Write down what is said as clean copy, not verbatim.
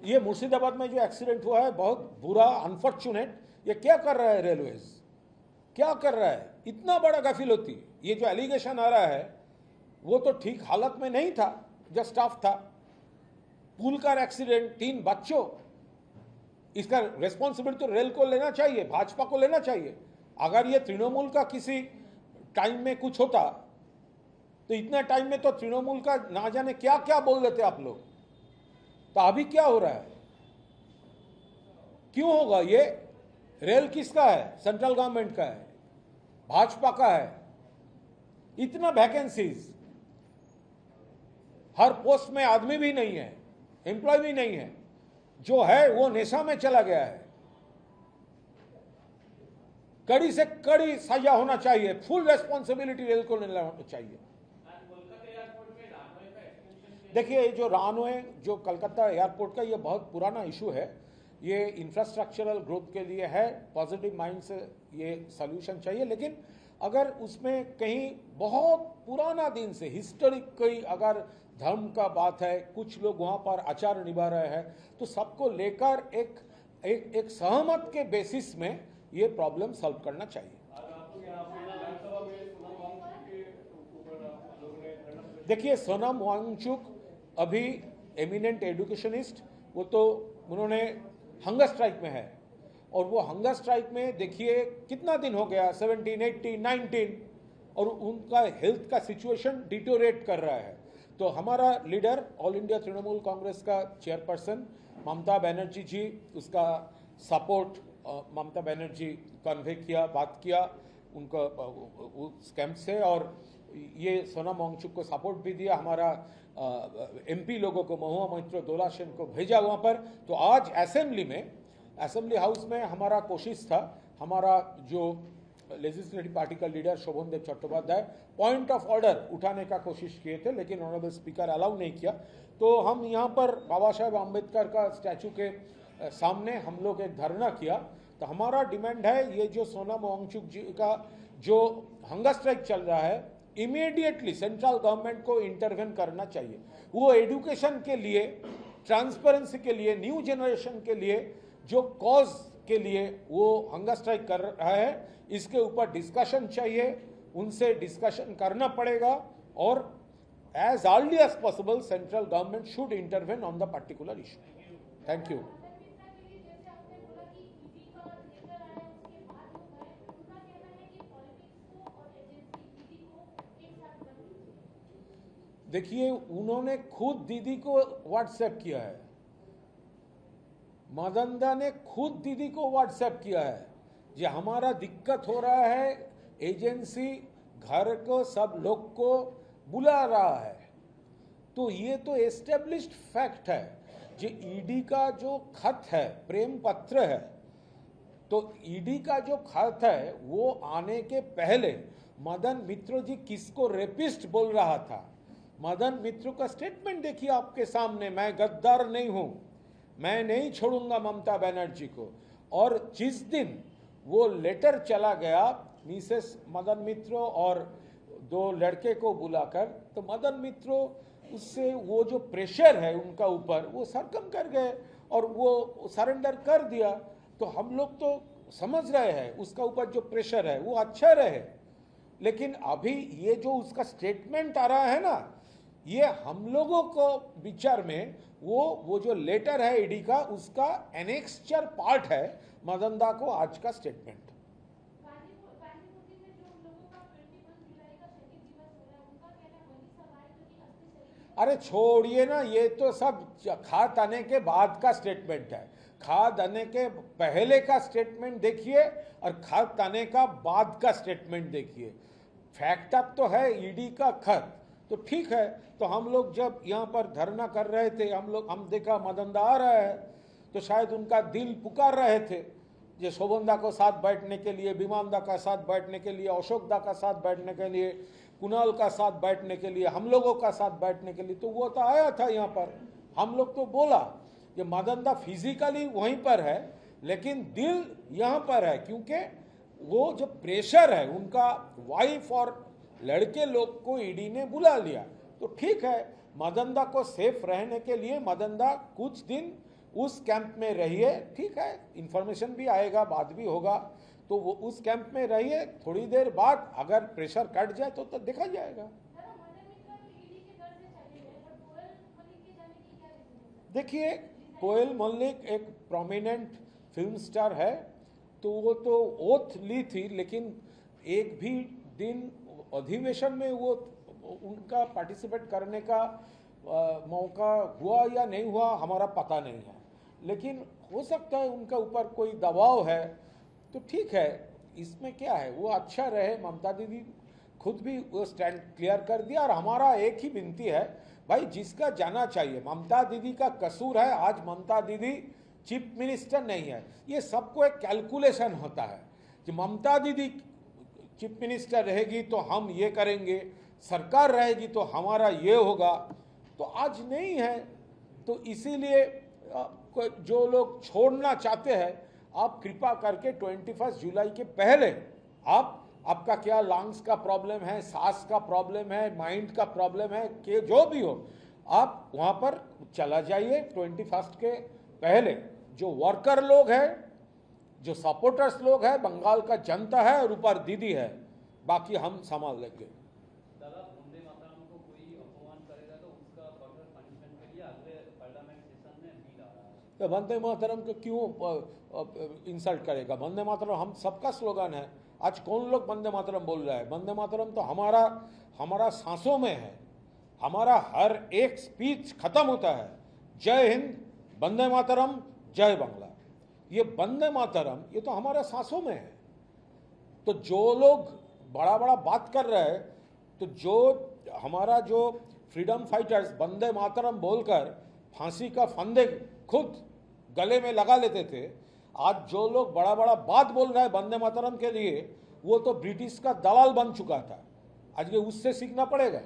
ये मुर्शिदाबाद में जो एक्सीडेंट हुआ है बहुत बुरा, अनफॉर्चुनेट। ये क्या कर रहा है रेलवेज, क्या कर रहा है, इतना बड़ा गाफिलती। ये जो एलिगेशन आ रहा है वो तो ठीक हालत में नहीं था, जो स्टाफ था। पुल कार एक्सीडेंट, 3 बच्चों, इसका रेस्पॉन्सिबिलिटी तो रेल को लेना चाहिए, भाजपा को लेना चाहिए। अगर ये तृणमूल का किसी टाइम में कुछ होता तो इतने टाइम में तो तृणमूल का ना जाने क्या क्या बोल देते आप लोग। तो अभी क्या हो रहा है, क्यों होगा ये? रेल किसका है? सेंट्रल गवर्नमेंट का है, भाजपा का है। इतना वैकेंसीज, हर पोस्ट में आदमी भी नहीं है, एम्प्लॉय भी नहीं है, जो है वो नेशा में चला गया है। कड़ी से कड़ी सजा होना चाहिए, फुल रेस्पॉन्सिबिलिटी रेल को लेना चाहिए। देखिए, जो रनवे, जो कलकत्ता एयरपोर्ट का, ये बहुत पुराना इशू है। ये इंफ्रास्ट्रक्चरल ग्रोथ के लिए है, पॉजिटिव माइंड से ये सॉल्यूशन चाहिए। लेकिन अगर उसमें कहीं बहुत पुराना दिन से हिस्टोरिक कोई अगर धर्म का बात है, कुछ लोग वहाँ पर आचार निभा रहे हैं, तो सबको लेकर एक सहमत के बेसिस में ये प्रॉब्लम सॉल्व करना चाहिए। देखिए, सोनम वांगचुक अभी एमिनेंट एजुकेशनिस्ट, वो तो उन्होंने हंगर स्ट्राइक में है, और वो हंगर स्ट्राइक में देखिए कितना दिन हो गया, 17, 18, 19, और उनका हेल्थ का सिचुएशन डिटोरेट कर रहा है। तो हमारा leader, all India Trinamool Congress का चेयरपर्सन ममता बनर्जी जी, उसका सपोर्ट ममता बनर्जी कन्वे किया, बात किया उनका उस कैंप से, और ये सोनम वांगचुक को सपोर्ट भी दिया। हमारा एमपी लोगों को, महुआ मोइत्रो, दोला सेन को भेजा वहाँ पर। तो आज असेंबली हाउस में हमारा कोशिश था, हमारा जो लेजिस्लेटिव पार्टी का leader Sovan Deb Chattopadhyay point of order उठाने का कोशिश किए थे, लेकिन ऑनरेबल स्पीकर अलाउ नहीं किया। तो हम यहाँ पर बाबा साहेब आम्बेडकर का स्टैचू के सामने हम लोग एक धरना किया। तो हमारा डिमांड है, ये जो सोनम वांगचुक जी का जो हंगर स्ट्राइक चल रहा है, इमीडिएटली सेंट्रल गवर्नमेंट को इंटरवेन करना चाहिए। वो एजुकेशन के लिए, ट्रांसपेरेंसी के लिए, न्यू जनरेशन के लिए, जो कॉज के लिए वो हंगर स्ट्राइक कर रहा है, इसके ऊपर डिस्कशन चाहिए, उनसे डिस्कशन करना पड़ेगा, और as early as possible central government should intervene on the particular issue. Thank you. देखिए, उन्होंने खुद दीदी को व्हाट्सएप किया है, मदनदा ने खुद दीदी को व्हाट्सएप किया है, जो हमारा दिक्कत हो रहा है, एजेंसी घर को सब लोग को बुला रहा है। तो ये तो एस्टेब्लिश्ड फैक्ट है। जो ईडी का जो खत है, प्रेम पत्र है, तो ईडी का जो खत है वो आने के पहले मदन मित्र जी किसको रेपिस्ट बोल रहा था, मदन मित्र का स्टेटमेंट देखिए आपके सामने, मैं गद्दार नहीं हूं, मैं नहीं छोड़ूंगा ममता बनर्जी को। और जिस दिन वो लेटर चला गया मिसेस मदन मित्र और 2 लड़के को बुलाकर, तो मदन मित्र उससे वो जो प्रेशर है उनका ऊपर, वो सरकम कर गए और वो सरेंडर कर दिया। तो हम लोग तो समझ रहे हैं उसका ऊपर जो प्रेशर है वो अच्छा रहे, लेकिन अभी ये जो उसका स्टेटमेंट आ रहा है ना, ये हम लोगों को विचार में वो जो लेटर है ईडी का, उसका एनेक्स्चर पार्ट है मदनदा को आज का स्टेटमेंट। अरे छोड़िए ना, ये तो सब खाद आने के बाद का स्टेटमेंट है। खाद आने के पहले का स्टेटमेंट देखिए और खाद आने का बाद का स्टेटमेंट देखिए। फैक्ट अप तो है ईडी का खत, तो ठीक है। तो हम लोग जब यहाँ पर धरना कर रहे थे, हम देखा मदनदा आ रहा है, तो शायद उनका दिल पुकार रहे थे जो शोभनदा को साथ बैठने के लिए, विमानदा का साथ बैठने के लिए, अशोकदा का साथ बैठने के लिए, कुणाल का साथ बैठने के लिए, हम लोगों का साथ बैठने के लिए। तो वो तो आया था यहाँ पर, हम लोग तो बोला कि मदनदा फिजिकली वहीं पर है लेकिन दिल यहाँ पर है, क्योंकि वो जो प्रेशर है उनका, वाइफ और लड़के लोग को ईडी ने बुला लिया। तो ठीक है, मदनदा को सेफ रहने के लिए मदनदा कुछ दिन उस कैंप में रहिए, ठीक है, इंफॉर्मेशन भी आएगा, बात भी होगा, तो वो उस कैंप में रहिए। थोड़ी देर बाद अगर प्रेशर कट जाए तो देखा जाएगा। देखिए, कोयल मलिक एक प्रोमिनेंट फिल्म स्टार है, तो वो तो ओथ ली थी, लेकिन एक भी दिन अधिवेशन में वो उनका पार्टिसिपेट करने का मौका हुआ या नहीं हुआ हमारा पता नहीं है, लेकिन हो सकता है उनका ऊपर कोई दबाव है, तो ठीक है, इसमें क्या है, वो अच्छा रहे। ममता दीदी खुद भी वो स्टैंड क्लियर कर दिया, और हमारा एक ही विनती है, भाई जिसका जाना चाहिए, ममता दीदी का कसूर है, आज ममता दीदी चीफ मिनिस्टर नहीं है, ये सबको एक कैलकुलेशन होता है कि ममता दीदी चीफ मिनिस्टर रहेगी तो हम ये करेंगे, सरकार रहेगी तो हमारा ये होगा, तो आज नहीं है। तो इसीलिए जो लोग छोड़ना चाहते हैं, आप कृपा करके 21 जुलाई के पहले आपका क्या लंग्स का प्रॉब्लम है, सांस का प्रॉब्लम है, माइंड का प्रॉब्लम है, कि जो भी हो, आप वहाँ पर चला जाइए 21 के पहले। जो वर्कर लोग हैं, जो सपोर्टर्स लोग हैं, बंगाल का जनता है और ऊपर दीदी है, बाकी हम संभाल लेंगे। दादा, वंदे मातरम को कोई अपमान करेगा तो उसका कठोर पनिशमेंट के लिए अगले पार्लियामेंट सेशन में बिल आ रहा है। तो वंदे मातरम को क्यों इंसल्ट करेगा? वंदे मातरम हम सबका स्लोगन है। आज कौन लोग वंदे मातरम बोल रहा है? वंदे मातरम तो हमारा सांसों में है, हमारा हर एक स्पीच खत्म होता है जय हिंद, वंदे मातरम, जय बांग्ला। ये वंदे मातरम ये तो हमारे सांसों में है। तो जो लोग बड़ा बड़ा बात कर रहे हैं, तो जो हमारा जो फ्रीडम फाइटर्स वंदे मातरम बोलकर फांसी का फंदे खुद गले में लगा लेते थे, आज जो लोग बड़ा बड़ा बात बोल रहे हैं वंदे मातरम के लिए, वो तो ब्रिटिश का दलाल बन चुका था। आज ये उससे सीखना पड़ेगा।